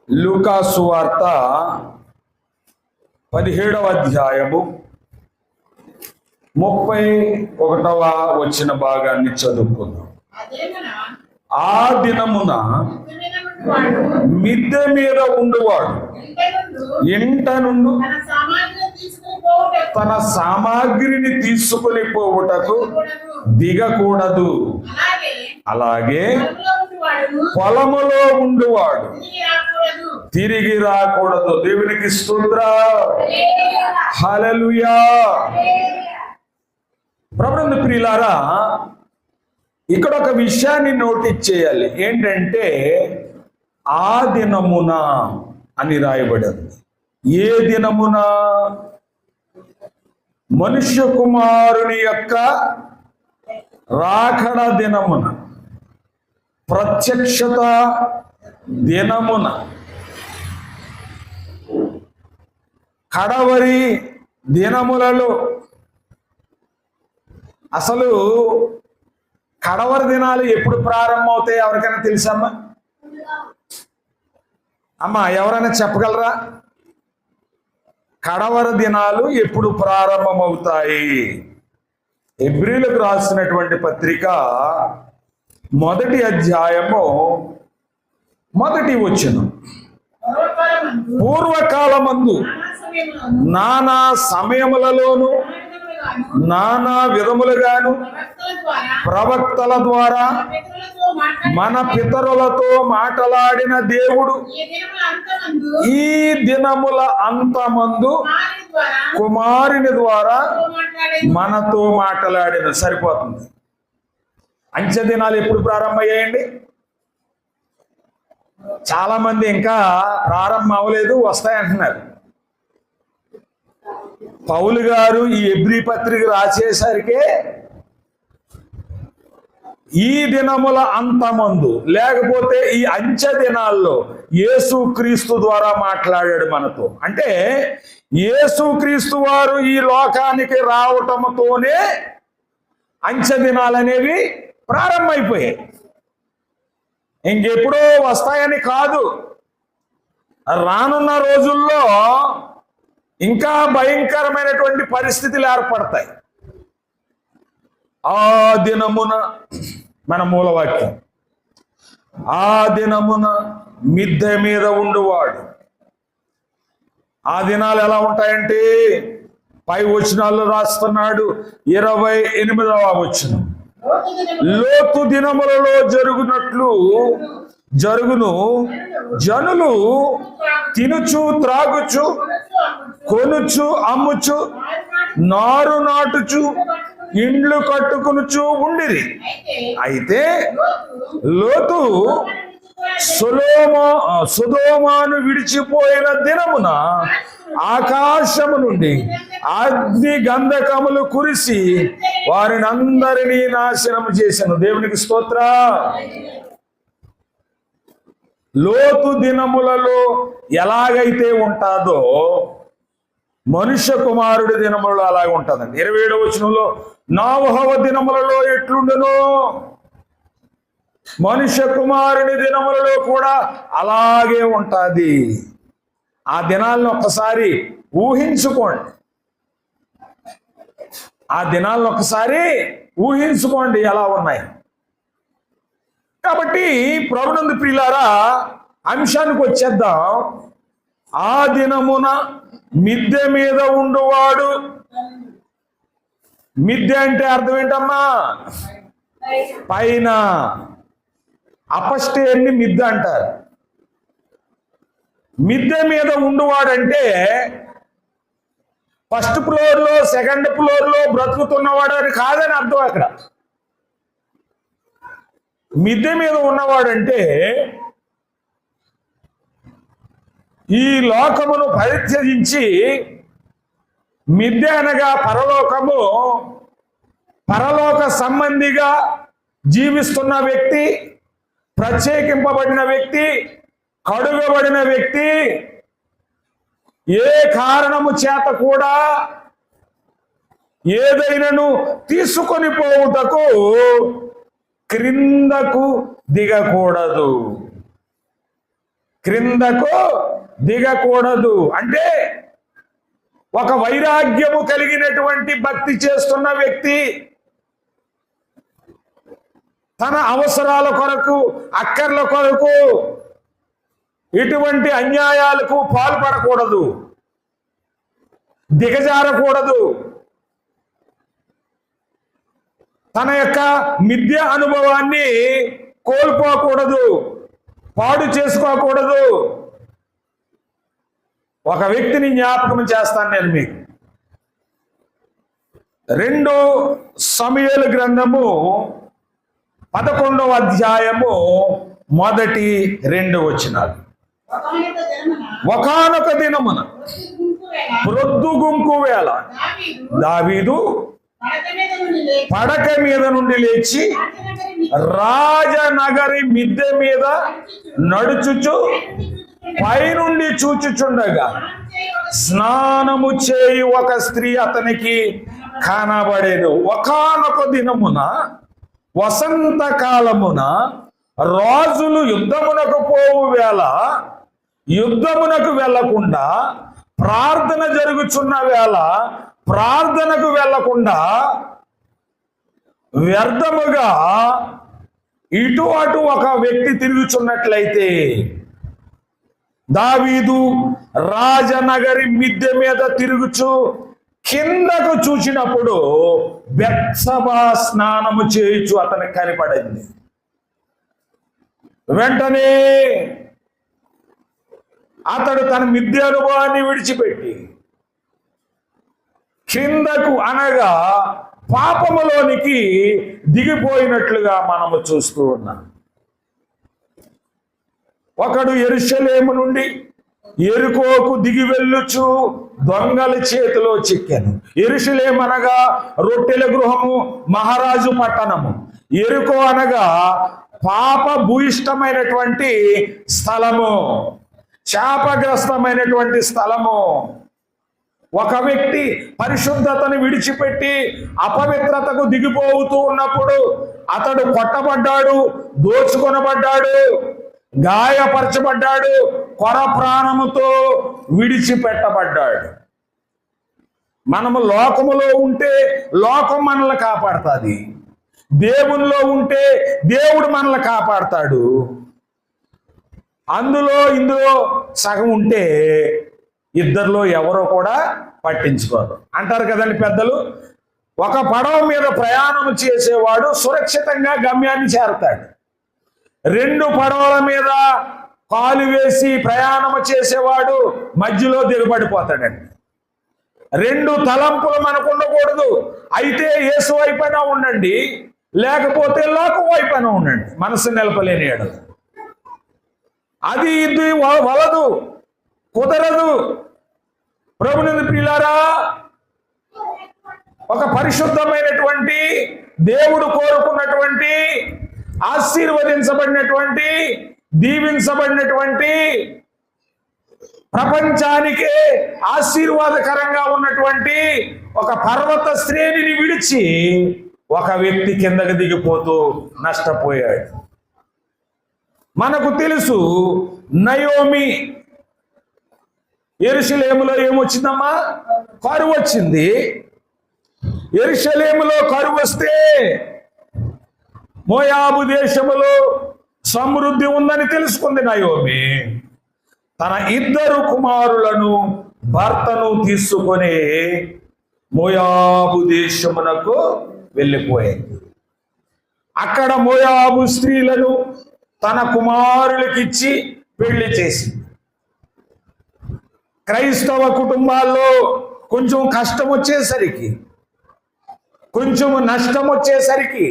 లూకా సువార్త 17వ అధ్యాయము 31వ వచన భాగాన్ని చదువుకుందాం. ఆ దినమున మిద్దె మీద ఉండువాడు ఇంట నుండి తన సామాగ్రిని తీసుకుని పోవుటకు దిగకూడదు. అలాగే పొలములో ఉండువాడు తిరిగి రాకూడదు. దేవునికి స్తోత్రం. హల్లెలూయా. ప్రభునందు ప్రియులారా, ఇక్కడ ఒక విషయాన్ని నోటీస్ చేయాలి. ఏంటంటే ఆ దినమున అని రాయబడింది. ఏ దినమున? మనుష్య కుమారుని యొక్క రాకడ దినమున, ప్రత్యక్షత దినమున, కడవరి దినములలో. అసలు కడవరి దినాలు ఎప్పుడు ప్రారంభమవుతాయి ఎవరికైనా తెలుసమ్మా? అమ్మా ఎవరైనా చెప్పగలరా? కడవరి దినాలు ఎప్పుడు ప్రారంభమవుతాయి? హెబ్రీలకు రాసినటువంటి పత్రిక 1వ అధ్యాయము 1వ వచనం, పూర్వకాలమందు నానా సమయములలోను నానా విధములుగాను ప్రవక్తల ద్వారా మన పితరులతో మాట్లాడిన దేవుడు ఈ దినముల అంతమందు కుమారుని ద్వారా మనతో మాట్లాడిన. సరిపోతుంది. అంచె దినాలు ఎప్పుడు ప్రారంభమయ్యాయండి? చాలా మంది ఇంకా ప్రారంభం అవ్వలేదు, వస్తాయంటున్నారు. పౌలు గారు ఈ హెబ్రీ పత్రిక రాసేసరికే ఈ దినముల అంతమందు, లేకపోతే ఈ అంచె దినాల్లో యేసు క్రీస్తు ద్వారా మాట్లాడాడు మనతో. అంటే యేసు క్రీస్తు వారు ఈ లోకానికి రావటంతోనే అంచె దినాలు అనేవి ప్రారంభమైపోయాయి. ఇంకెప్పుడో వస్తాయని కాదు, రానున్న రోజుల్లో ఇంకా భయంకరమైనటువంటి పరిస్థితులు ఏర్పడతాయి. ఆ దినమున, మన మూలవాక్యం, ఆ దినమున మిద్దె మీద ఉండువాడు. ఆ దినాలు ఎలా ఉంటాయంటే పై వచనాల్లో రాస్తున్నాడు. 28వ వచనం, లోతు దినములలో జరుగును. జనులు తినుచు త్రాగుచు కొనుచు అమ్ముచు నారు నాటుచు ఇండ్లు కట్టుకునుచు ఉండిరి. అయితే లోతు సొదొమను విడిచిపోయిన దినమున ఆకాశము నుండి అగ్ని గంధకములు కురిసి వారిని అందరినీ నాశనం చేశాను. దేవునికి స్తోత్రం. లోతు దినములలో ఎలాగైతే ఉంటాదో మనుష్య కుమారుడి దినములలో అలాగే ఉంటుందండి. 27వ వచనంలో నోవహు దినములలో ఎట్లుండునో మనుష్య కుమారుని దినములలో కూడా అలాగే ఉంటుంది. ఆ దినాలను ఒక్కసారి ఊహించుకోండి. ఆ దినాలను ఒక్కసారి ఊహించుకోండి ఎలా ఉన్నాయి. కాబట్టి ప్రభునందు ప్రియులారా, అంశానికి వచ్చేద్దాం. ఆ దినమున మిద్దె మీద ఉండువాడు. మిద్దె అంటే అర్థం ఏంటమ్మా? పైన. అపస్టేర్ని మిద్దె అంటారు. మిద్దె మీద ఉండువాడంటే ఫస్ట్ ఫ్లోర్లో, సెకండ్ ఫ్లోర్లో బ్రతుకుతున్నవాడు అని కాదని అర్థం. అక్కడ మిద్దె మీద ఉన్నవాడంటే ఈ లోకమును పరిత్యజించి, మిద్దె అనగా పరలోకము, పరలోక సంబంధిగా జీవిస్తున్న వ్యక్తి, ప్రత్యేకింపబడిన వ్యక్తి, కడుగబడిన వ్యక్తి, ఏ కారణము చేత కూడా ఏదైనాను తీసుకొని పోవుటకు క్రిందకు దిగకూడదు. క్రిందకు దిగకూడదు. అంటే ఒక వైరాగ్యము కలిగినటువంటి భక్తి చేస్తున్న వ్యక్తి తన అవసరాల కొరకు, అక్కర్ల కొరకు ఇటువంటి అన్యాయాలకు పాల్పడకూడదు, దిగజారకూడదు. తన యొక్క మిథ్య అనుభవాన్ని కోల్పోకూడదు, పాడు చేసుకోకూడదు. ఒక వ్యక్తిని జ్ఞాపకం చేస్తాను నేను మీకు. 2 సమూయేలు గ్రంథము 11వ అధ్యాయము 1-2 వచనాలు. ఒకానొక దినమున ప్రొద్దుగుంకు వేళ దావీదు పడక మీద నుండి లేచి రాజనగరి మిద్దె మీద నడుచుచు పైనుండి చూచుచుండగా స్నానము చేయు ఒక స్త్రీ అతనికి కనబడేను. ఒకానొక దినమున వసంతకాలమున రాజులు యుద్ధమునకు పోవు వేళ యుద్ధమునకు వెళ్లకుండా ప్రార్థన జరుగుచున్న వేళ ప్రార్థనకు వెళ్లకుండా వ్యర్థముగా ఇటు అటు ఒక వ్యక్తి తిరుగుచున్నట్లయితే దావీదు రాజనగరి మిద్దె మీద తిరుగుచు కిందకు చూసినప్పుడు బెత్షెబా స్నానము చేయుచు అతనికి కనపడింది. వెంటనే అతడు తన మిథ్య అనుభవాన్ని విడిచిపెట్టి కిందకు అనగా పాపములోనికి దిగిపోయినట్లుగా మనము చూస్తూ ఉన్నాం. ఒకడు యెరూషలేము నుండి యెరికోకు దిగి వెళ్ళుచు దొంగల చేతిలో చిక్కాను. యెరూషలేము అనగా రొట్టెల గృహము, మహారాజు పట్టణము. యెరికో అనగా పాప భూయిష్టమైనటువంటి స్థలము, శాపగ్రస్తమైనటువంటి స్థలము. ఒక వ్యక్తి పరిశుద్ధతను విడిచిపెట్టి అపవిత్రతకు దిగిపోతూ ఉన్నప్పుడు అతడు కొట్టబడ్డాడు, దోచుకొనబడ్డాడు, గాయపరచబడ్డాడు, కొర ప్రాణముతో విడిచిపెట్టబడ్డాడు. మనము లోకములో ఉంటే లోకం మనల్ని కాపాడుతుంది, దేవునిలో ఉంటే దేవుడు మనల్ని కాపాడుతాడు. అందులో ఇందులో సగం ఉంటే ఇద్దరిలో ఎవరో కూడా పట్టించుకోరు అంటారు కదండి పెద్దలు. ఒక పడవ మీద ప్రయాణం చేసేవాడు సురక్షితంగా గమ్యాన్ని చేరతాడు. 2 పడవల మీద కాలు వేసి ప్రయాణం చేసేవాడు మధ్యలో దిగబడిపోతాడండి. 2 తలంపులు మనకు ఉండకూడదు. అయితే యేసు వైపున ఉండండి, లేకపోతే లోకం వైపున ఉండండి. మనసు నిలపలేని ఎడల అది ఇది వలదు, కుదరదు. ప్రభునందు ప్రియులారా, ఒక పరిశుద్ధమైనటువంటి దేవుడు కోరుకున్నటువంటి ఆశీర్వదించబడినటువంటి దీవించబడినటువంటి ప్రపంచానికే ఆశీర్వాదకరంగా ఉన్నటువంటి ఒక పర్వత శ్రేణిని విడిచి ఒక వ్యక్తి కిందకి దిగిపోతూ నష్టపోయాడు. మనకు తెలుసు నయోమి యెరూషలేములో ఏమొచ్చిందమ్మా? కరువు వచ్చింది. యెరూషలేములో కరువు వస్తే మోయాబు దేశములో సమృద్ధి ఉందని తెలుసుకుంది నయోమి. తన 2 కుమారులను భర్తను తీసుకొని మోయాబు దేశమునకు వెళ్ళిపోయింది. అక్కడ మోయాబు స్త్రీలను తన కుమారులకిచ్చి పెళ్లి చేసింది. క్రైస్తవ కుటుంబాల్లో కొంచెం కష్టం వచ్చేసరికి, కొంచెం నష్టం వచ్చేసరికి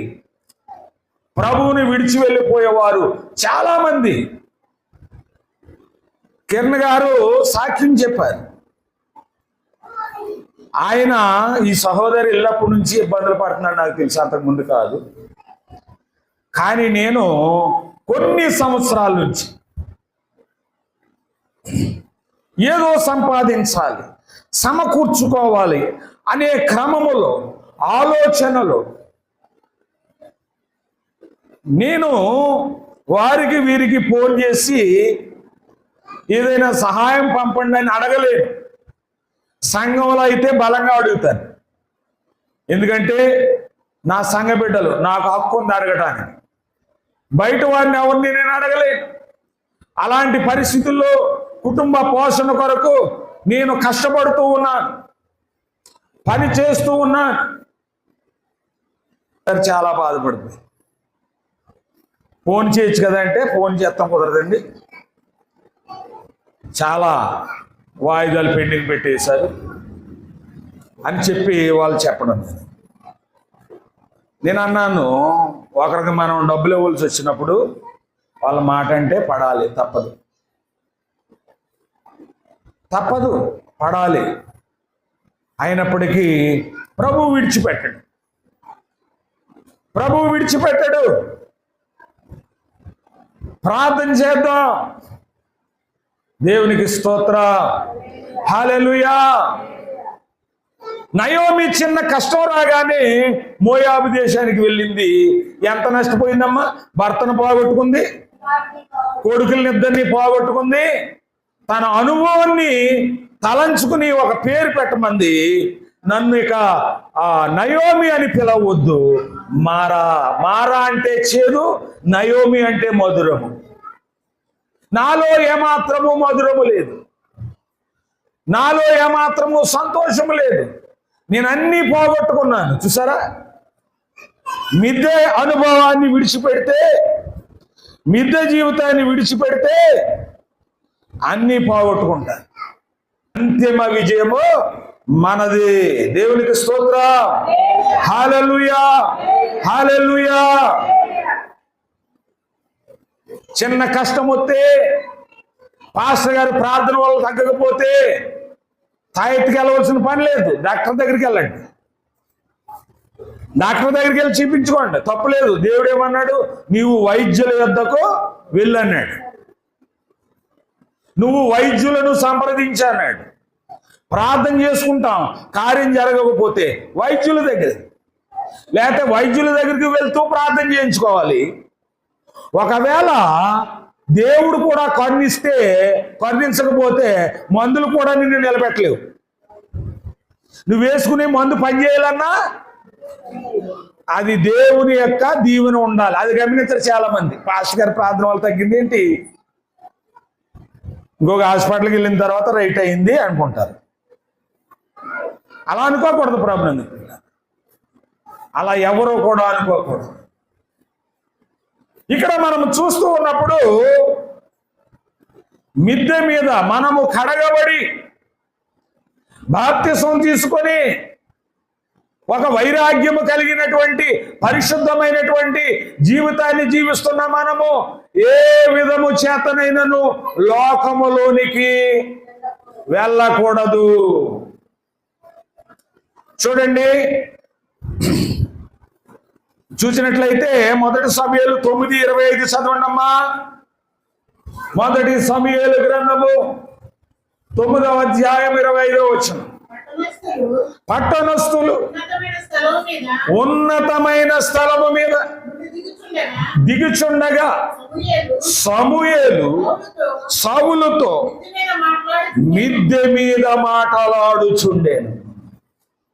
ప్రభువుని విడిచి వెళ్ళిపోయేవారు చాలా మంది. కిరణ్ గారు సాక్ష్యం చెప్పారు. ఆయన ఈ సహోదరి ఎల్లప్పటి నుంచి ఇబ్బందులు పడుతున్నాడు, నాకు తెలుసు, అంతకుముందు కాదు. కానీ నేను కొన్ని సంవత్సరాల నుంచి ఏదో సంపాదించాలి, సమకూర్చుకోవాలి అనే క్రమములో, ఆలోచనలో నేను వారికి వీరికి ఫోన్ చేసి ఏదైనా సహాయం పంపండి అని అడగలేదు. సంఘంలో అయితే బలంగా అడుగుతాను. ఎందుకంటే నా సంఘ బిడ్డలు, నాకు హక్కు ఉంది అడగటానికి. బయట వారిని ఎవరిని నేను అడగలేను. అలాంటి పరిస్థితుల్లో కుటుంబ పోషణ కొరకు నేను కష్టపడుతూ ఉన్నాను, పని చేస్తూ ఉన్నాను. చాలా బాధపడుతుంది. ఫోన్ చేయొచ్చు కదా అంటే ఫోన్ చేస్తాం, కుదరదండి, చాలా వాయిదాలు పెండింగ్ పెట్టేశారు అని చెప్పి వాళ్ళు చెప్పడం. నేను అన్నాను, ఒకరికి మనం డబ్బులు ఇవ్వాల్సి వచ్చినప్పుడు వాళ్ళ మాట అంటే పడాలి, తప్పదు పడాలి. అయినప్పటికీ ప్రభువు విడిచిపెట్టడు. ప్రార్థన చేద్దాం. దేవునికి స్తోత్రం, హల్లెలూయా. నయోమి చిన్న కష్టం రాగానే మోయాబు దేశానికి వెళ్ళింది. ఎంత నష్టపోయిందమ్మా? భర్తను పోగొట్టుకుంది, కొడుకులనిద్దరినీ పోగొట్టుకుంది. తన అనుభవాన్ని తలంచుకుని ఒక పేరు పెట్టమంది. నన్ను ఇక నయోమి అని పిలవద్దు, మారా అంటే చేదు, నయోమి అంటే మధురము. నాలో ఏమాత్రము మధురము లేదు, నాలో ఏమాత్రము సంతోషము లేదు. నేను అన్నీ పోగొట్టుకున్నాను. చూసారా, మిద్దె అనుభవాన్ని విడిచిపెడితే, మిద్దె జీవితాన్ని విడిచిపెడితే అన్నీ పోగొట్టుకుంటాను. అంతిమ విజయము మనది. దేవునికి స్తోత్రం, హల్లెలూయా, హల్లెలూయా. చిన్న కష్టం వస్తే, పాస్టర్ గారి ప్రార్థన వల్ల తగ్గకపోతే తాయెత్తుకి వెళ్ళవలసిన పని లేదు. డాక్టర్ దగ్గరికి వెళ్ళండి, డాక్టర్ దగ్గరికి వెళ్ళి చూపించుకోండి, తప్పులేదు. దేవుడు ఏమన్నాడు? నీవు వైద్యుల యొద్దకు వెళ్ళన్నాడు, నువ్వు వైద్యులను సంప్రదించన్నాడు. ప్రార్థన చేసుకుంటాం, కార్యం జరగకపోతే వైద్యుల దగ్గర, లేకపోతే వైద్యుల దగ్గరికి వెళ్తూ ప్రార్థన చేయించుకోవాలి. ఒకవేళ దేవుడు కూడా కరుణించకపోతే మందులు కూడా నిన్ను నిలబెట్టలేవు. నువ్వు వేసుకునే మందు పనిచేయాలన్నా అది దేవుని యొక్క దీవెన ఉండాలి. అది గమనించారు చాలా మంది. పాస్టర్ గారి ప్రార్థన వల్ల తగ్గింది ఏంటి, ఇంకొక హాస్పిటల్కి వెళ్ళిన తర్వాత రైట్ అయింది అనుకుంటారు. అలా అనుకోకూడదు ప్రాబ్లం. అలా ఎవరో కూడా అనుకోకూడదు. ఇక్కడ మనం చూస్తూ ఉన్నప్పుడు మిద్దె మీద మనము కడగబడి బాప్తిసం తీసుకొని ఒక వైరాగ్యము కలిగినటువంటి పరిశుద్ధమైనటువంటి జీవితాన్ని జీవిస్తున్న మనము ఏ విధము చేతనైనను లోకములోనికి వెళ్ళకూడదు. చూడండి, చూసినట్లయితే మొదటి సమూయేలు 9:25 చదవండి అమ్మా. మొదటి సమూయేలు గ్రంథము 9వ అధ్యాయం 25వ వచనం. పట్టణస్థులు ఉన్నతమైన స్థలము మీద దిగుచుండగా సమూయేలు సౌలుతో మిద్దె మీద మాటలాడుచుండెను.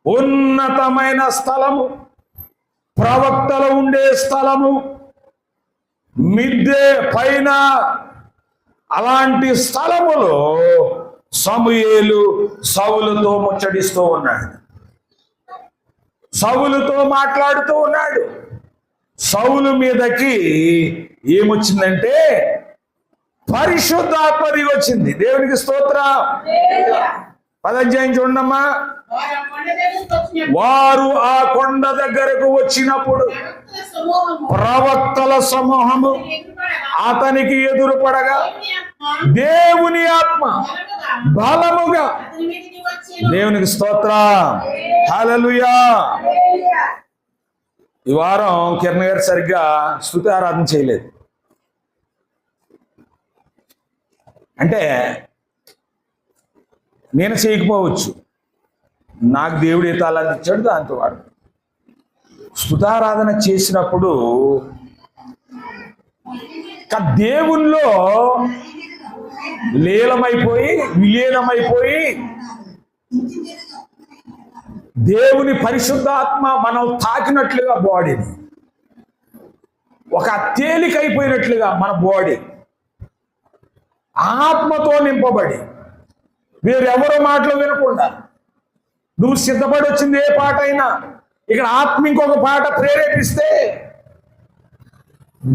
ఉన్నతమైన స్థలము, ప్రవక్తలు ఉండే స్థలము, మిద్దె పైన, అలాంటి స్థలములో సమూయేలు సౌలుతో ముచ్చటిస్తూ ఉన్నాడు, సౌలుతో మాట్లాడుతూ ఉన్నాడు. సౌలు మీదకి ఏమొచ్చిందంటే పరిశుద్ధాత్మ దిగి వచ్చింది. దేవునికి స్తోత్రం. 10వ అధ్యాయం చూడమ్మా. వారు ఆ కొండ దగ్గరకు వచ్చినప్పుడు ప్రవక్తల సమూహము అతనికి ఎదురుపడగా దేవుని ఆత్మ బలముగా, దేవునికి స్తోత్రం, హల్లెలూయా. ఈ వారం కిరణ్ గారు సరిగ్గా స్తుతి ఆరాధన చేయలేదు. అంటే నేను చేయకపోవచ్చు, నాకు దేవుడు ఏ తాళాన్ని ఇచ్చాడు దాంతో వాడు. స్తుతారాధన చేసినప్పుడు దేవుల్లో లీలమైపోయి విలీనమైపోయి దేవుని పరిశుద్ధాత్మ మనం తాకినట్లుగా బాడీని ఒక తేలికైపోయినట్లుగా మన బాడీ ఆత్మతో నింపబడి వేరెవరో మాటలు వినకుండా నువ్వు సిద్ధపడి వచ్చింది ఏ పాట అయినా ఇక్కడ ఆత్మ ఇంకొక పాట ప్రేరేపిస్తే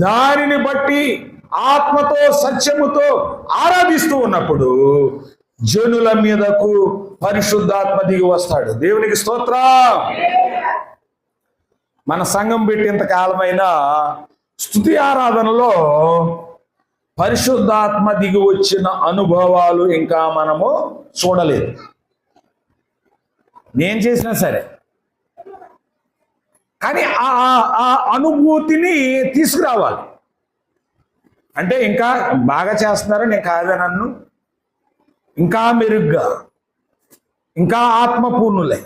దానిని బట్టి ఆత్మతో సత్యముతో ఆరాధిస్తూ ఉన్నప్పుడు జనుల మీదకు పరిశుద్ధాత్మ దిగి వస్తాడు. దేవునికి స్తోత్రం. మన సంఘం పెట్టేంత కాలమైన స్తుతి ఆరాధనలో పరిశుద్ధాత్మ దిగి వచ్చిన అనుభవాలు ఇంకా మనము చూడలేదు. నేను చేసినా సరే కానీ ఆ అనుభూతిని తీసుకురావాలి. అంటే ఇంకా బాగా చేస్తున్నారు, నేను కాదనన్ను, ఇంకా మెరుగ్గా, ఇంకా ఆత్మపూర్ణులై,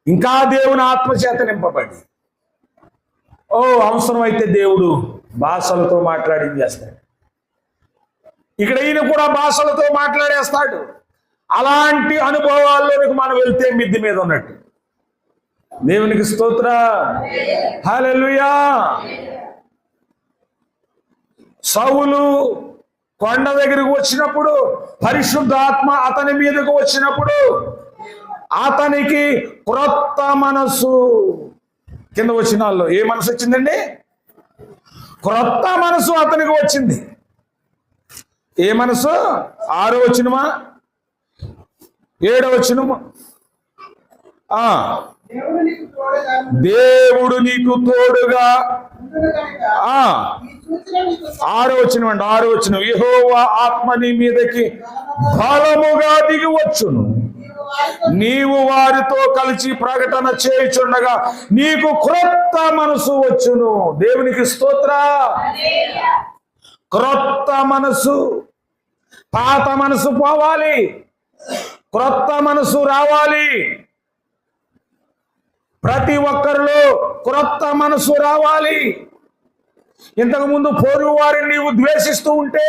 ఇంకా దేవుని ఆత్మచేత నింపబడి అవసరమైతే దేవుడు భాషలతో మాట్లాడించేస్తాడు. ఇక్కడ ఈయన కూడా భాషలతో మాట్లాడేస్తాడు. అలాంటి అనుభవాల్లోనికి మనం వెళ్తే మిద్ది మీద ఉన్నట్టు. దేవునికి స్తోత్రం. హల్లెలూయా. సౌలు కొండ దగ్గరికి వచ్చినప్పుడు పరిశుద్ధాత్మ అతని మీదకు వచ్చినప్పుడు అతనికి క్రొత్త మనసు, కింద వచ్చిన వాళ్ళు ఏ మనసు వచ్చిందండి? క్రొత్త మనసు అతనికి వచ్చింది. ఏ మనసు? 6వ వచనమా 7వ వచనమా? దేవుడు నీకు తోడుగా. 6వ వచనం అండి, 6వ వచనం. యెహోవా ఆత్మ నీ మీదకి బలముగా దిగి వచ్చును, నీవు వారితో కలిసి ప్రకటన చేయుచుండగా నీకు క్రొత్త మనసు వచ్చును. దేవునికి స్తోత్రం. క్రొత్త మనసు. పాత మనసు పోవాలి, క్రొత్త మనసు రావాలి. ప్రతి ఒక్కరిలో క్రొత్త మనసు రావాలి. ఇంతకు ముందు పొరుగు వారిని నీవు ద్వేషిస్తూ ఉంటే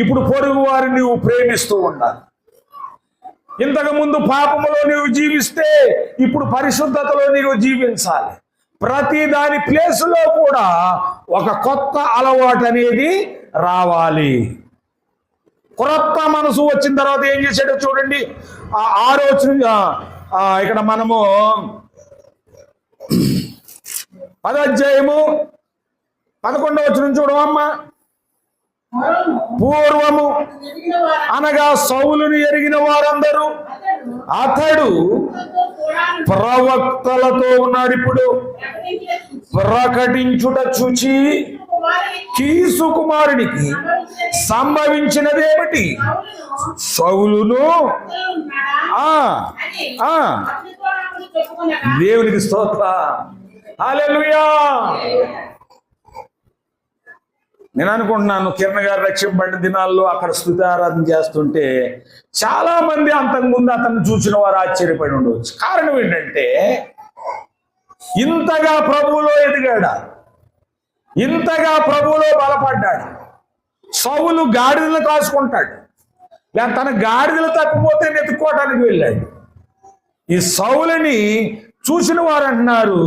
ఇప్పుడు పొరుగు వారిని నీవు ప్రేమిస్తూ ఉండాలి. ఇంతకు ముందు పాపములో నీవు జీవిస్తే ఇప్పుడు పరిశుద్ధతలో నీవు జీవించాలి. ప్రతి దాని ప్లేసులో కూడా ఒక కొత్త అలవాటు అనేది రావాలి. క్రొత్త మనసు వచ్చిన తర్వాత ఏం చేశాడో చూడండి. 6వ వచనం ఇక్కడ మనము 10వ అధ్యాయము 11వ వచనం చూడవమ్మా. పూర్వము అనగా సౌలుని ఎరిగిన వారందరూ అతడు ప్రవక్తలతో ఉన్నాడు. ఇప్పుడు ప్రకటించుట చూచి కీసు కుమారునికి సంభవించినదేమిటి? సౌలును దేవునికి స్తోత్రం. హల్లెలూయా. నేను అనుకుంటున్నాను కిరణ్ గారు రక్షింపబడిన దినాల్లో అక్కడ స్తుతి ఆరాధన చేస్తుంటే చాలా మంది అంతకుముందు అతన్ని చూసిన వారు ఆశ్చర్యపడి ఉండవచ్చు. కారణం ఏంటంటే ఇంతగా ప్రభువులో ఎదిగాడా, ఇంతగా ప్రభువులో బలపడ్డాడు. సౌలు గాడిదలు కాసుకుంటాడు, లేదా తన గాడిదలు తప్పిపోతే వెతుక్కోవడానికి వెళ్ళాడు. ఈ సౌలుని చూసిన వారు అంటున్నారు,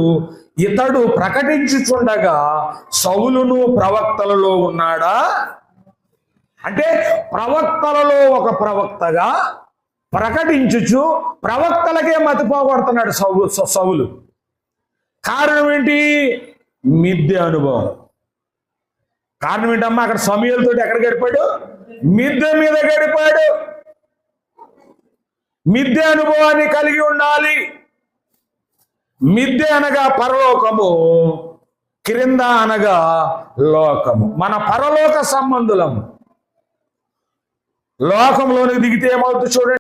ఇతడు ప్రకటించుచుండగా సౌలును ప్రవక్తలలో ఉన్నాడా? అంటే ప్రవక్తలలో ఒక ప్రవక్తగా ప్రకటించుచు ప్రవక్తలకే మతిపోగొడుతున్నాడు సౌలు. కారణం ఏంటి? మిద్దె అనుభవం. కారణం ఏంటమ్మా? అక్కడ సమూయేలుతో ఎక్కడ గడిపాడు? మిద్దె మీద గడిపాడు. మిద్దె అనుభవాన్ని కలిగి ఉండాలి. మిద్దె అనగా పరలోకము, క్రింద అనగా లోకము. మన పరలోక సంబంధులము. లోకంలోనికి దిగితే ఏమవుతుంది చూడండి.